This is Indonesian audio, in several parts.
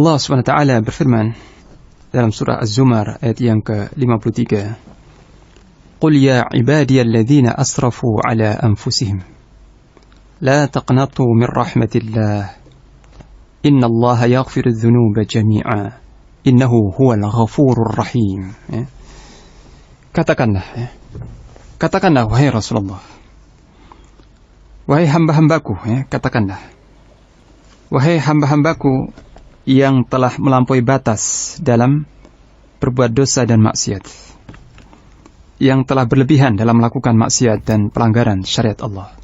Allah SWT berfirman dalam surah Az-Zumar ayat yang ke-53, Qul ya ibadiyalladzina asrafu ala anfusihim la taqnatu min rahmatillah innallaha yaghfiru dzunuba jami'a innahu huwal ghafurur rahim. Katakanlah wahai Rasulullah, wahai hamba-hambaku, katakanlah, wahai hamba-hambaku yang telah melampaui batas dalam berbuat dosa dan maksiat, yang telah berlebihan dalam melakukan maksiat dan pelanggaran syariat Allah.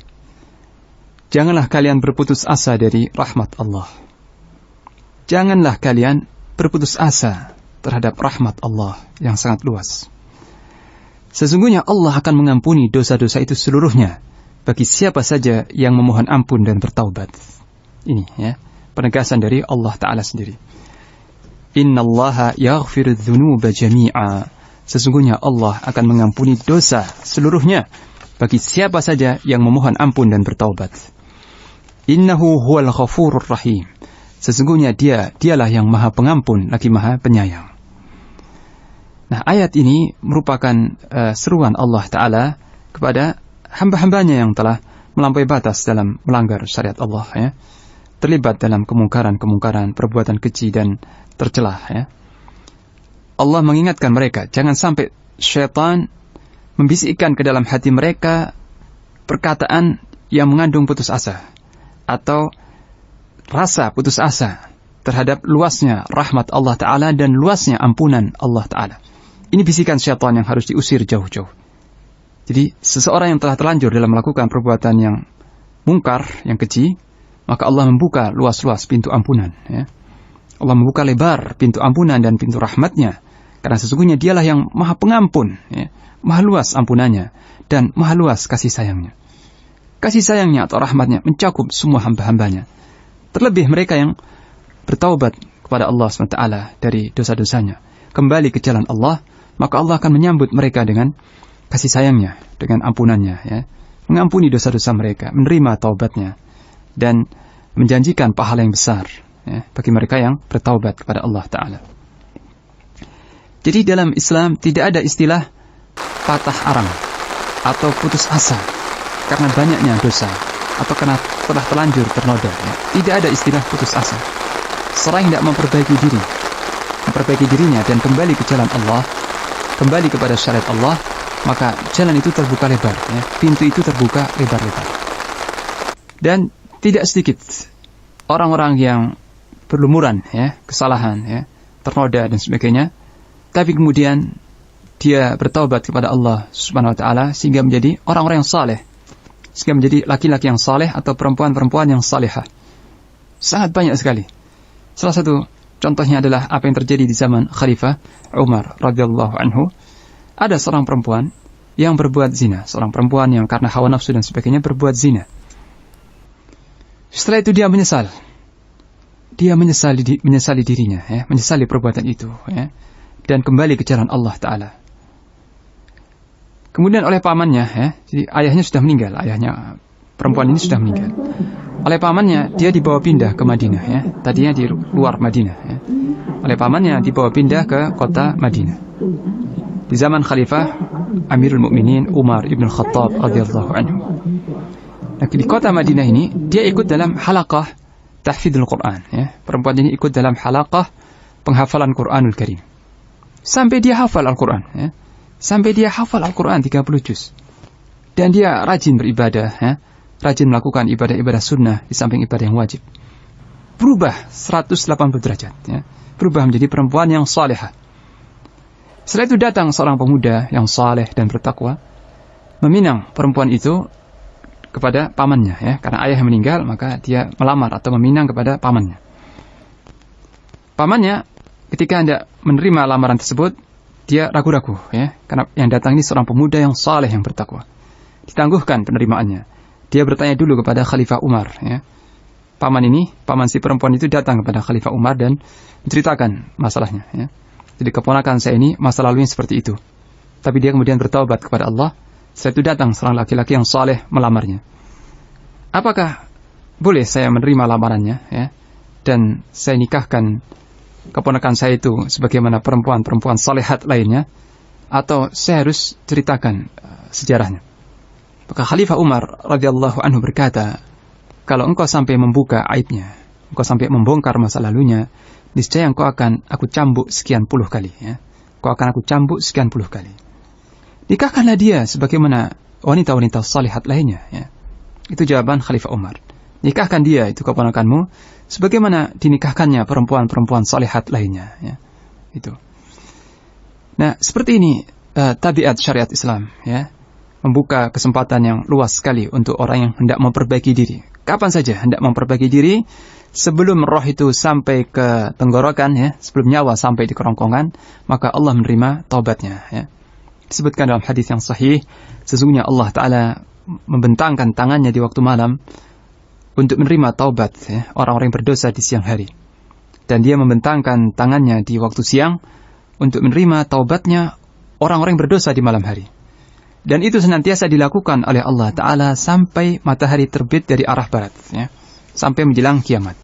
Janganlah kalian berputus asa dari rahmat Allah. Janganlah kalian berputus asa terhadap rahmat Allah yang sangat luas. Sesungguhnya Allah akan mengampuni dosa-dosa itu seluruhnya bagi siapa saja yang memohon ampun dan bertaubat. Ini penegasan dari Allah Ta'ala sendiri. Innallaha yaghfiru dzunuba jami'a. Sesungguhnya Allah akan mengampuni dosa seluruhnya bagi siapa saja yang memohon ampun dan bertaubat. Innahu huwal ghafurur rahim. Sesungguhnya dialah yang maha pengampun lagi maha penyayang. Nah, ayat ini merupakan seruan Allah Ta'ala kepada hamba-hambanya yang telah melampaui batas dalam melanggar syariat Allah, terlibat dalam kemungkaran-kemungkaran, perbuatan keji dan tercelah. Allah mengingatkan mereka, jangan sampai syaitan membisikkan ke dalam hati mereka perkataan yang mengandung putus asa atau rasa putus asa terhadap luasnya rahmat Allah Ta'ala dan luasnya ampunan Allah Ta'ala. Ini bisikan syaitan yang harus diusir jauh-jauh. Jadi seseorang yang telah terlanjur dalam melakukan perbuatan yang mungkar, yang keji, maka Allah membuka luas-luas pintu ampunan. Allah membuka lebar pintu ampunan dan pintu rahmatnya. Karena sesungguhnya dialah yang maha pengampun, maha luas ampunannya, dan maha luas kasih sayangnya. Kasih sayangnya atau rahmatnya mencakup semua hamba-hambanya. Terlebih mereka yang bertaubat kepada Allah SWT dari dosa-dosanya, kembali ke jalan Allah, maka Allah akan menyambut mereka dengan kasih sayangnya, dengan ampunannya, mengampuni dosa-dosa mereka, menerima taubatnya, dan menjanjikan pahala yang besar bagi mereka yang bertaubat kepada Allah Ta'ala. Jadi dalam Islam tidak ada istilah patah arang atau putus asa karena banyaknya dosa atau karena telah terlanjur ternoda. Tidak ada istilah putus asa. Seorang yang tidak memperbaiki dirinya dan kembali ke jalan Allah, kembali kepada syariat Allah, maka jalan itu terbuka lebar, pintu itu terbuka lebar-lebar. Dan tidak sedikit orang-orang yang berlumuran, kesalahan, ternoda dan sebagainya, tapi kemudian dia bertaubat kepada Allah Subhanahu wa Ta'ala sehingga menjadi orang-orang yang saleh, sehingga menjadi laki-laki yang saleh atau perempuan-perempuan yang salihah. Sangat banyak sekali. Salah satu contohnya adalah apa yang terjadi di zaman Khalifah Umar radhiyallahu anhu. Ada seorang perempuan yang berbuat zina, seorang perempuan yang karena hawa nafsu dan sebagainya berbuat zina. Setelah itu dia menyesal. Dia menyesali dirinya, menyesali perbuatan itu, dan kembali ke jalan Allah Ta'ala. Kemudian oleh pamannya, jadi ayahnya sudah meninggal, ayahnya perempuan ini sudah meninggal. Oleh pamannya dia dibawa pindah ke Madinah, tadinya di luar Madinah. Oleh pamannya dibawa pindah ke kota Madinah. Di zaman Khalifah Amirul Mukminin Umar ibn Khattab radhiyallahu anhu. Nah, di kota Madinah ini dia ikut dalam halaqah tahfidzul Quran. Perempuan ini ikut dalam halaqah penghafalan Quranul Karim. Sampai dia hafal Al-Quran, sampai dia hafal Al-Quran 30 juz. Dan dia rajin beribadah, rajin melakukan ibadah-ibadah sunnah di samping ibadah yang wajib. Berubah 180 derajat, berubah menjadi perempuan yang salihah. Setelah itu datang seorang pemuda yang saleh dan bertakwa, meminang perempuan itu kepada pamannya, karena ayah meninggal, maka dia melamar atau meminang kepada pamannya. Pamannya ketika hendak menerima lamaran tersebut, dia ragu-ragu, karena yang datang ini seorang pemuda yang saleh yang bertakwa. Ditangguhkan penerimaannya. Dia bertanya dulu kepada Khalifah Umar, paman si perempuan itu datang kepada Khalifah Umar dan menceritakan masalahnya, Jadi keponakan saya ini masa lalunya seperti itu. Tapi dia kemudian bertaubat kepada Allah. Setelah itu datang seorang laki-laki yang saleh melamarnya. Apakah boleh saya menerima lamarannya, dan saya nikahkan keponakan saya itu sebagaimana perempuan-perempuan salihat lainnya, atau saya harus ceritakan sejarahnya. Maka Khalifah Umar radhiyallahu anhu berkata, kalau engkau sampai membuka aibnya, engkau sampai membongkar masa lalunya, niscaya engkau akan aku cambuk sekian puluh kali. Ya. Engkau akan aku cambuk sekian puluh kali. Nikahkanlah dia sebagaimana wanita-wanita salihat lainnya. Ya. Itu jawaban Khalifah Umar. Nikahkan dia, itu keponakanmu, sebagaimana dinikahkannya perempuan-perempuan salihat lainnya. Ya. Itu. Nah, seperti ini tabiat syariat Islam. Ya. Membuka kesempatan yang luas sekali untuk orang yang hendak memperbaiki diri. Kapan saja hendak memperbaiki diri, sebelum roh itu sampai ke tenggorokan, ya, sebelum nyawa sampai di kerongkongan, maka Allah menerima taubatnya. Ya. Disebutkan dalam hadis yang sahih, sesungguhnya Allah Ta'ala membentangkan tangannya di waktu malam untuk menerima taubat ya, orang-orang yang berdosa di siang hari. Dan dia membentangkan tangannya di waktu siang untuk menerima taubatnya orang-orang yang berdosa di malam hari. Dan itu senantiasa dilakukan oleh Allah Ta'ala sampai matahari terbit dari arah barat. Ya, sampai menjelang kiamat.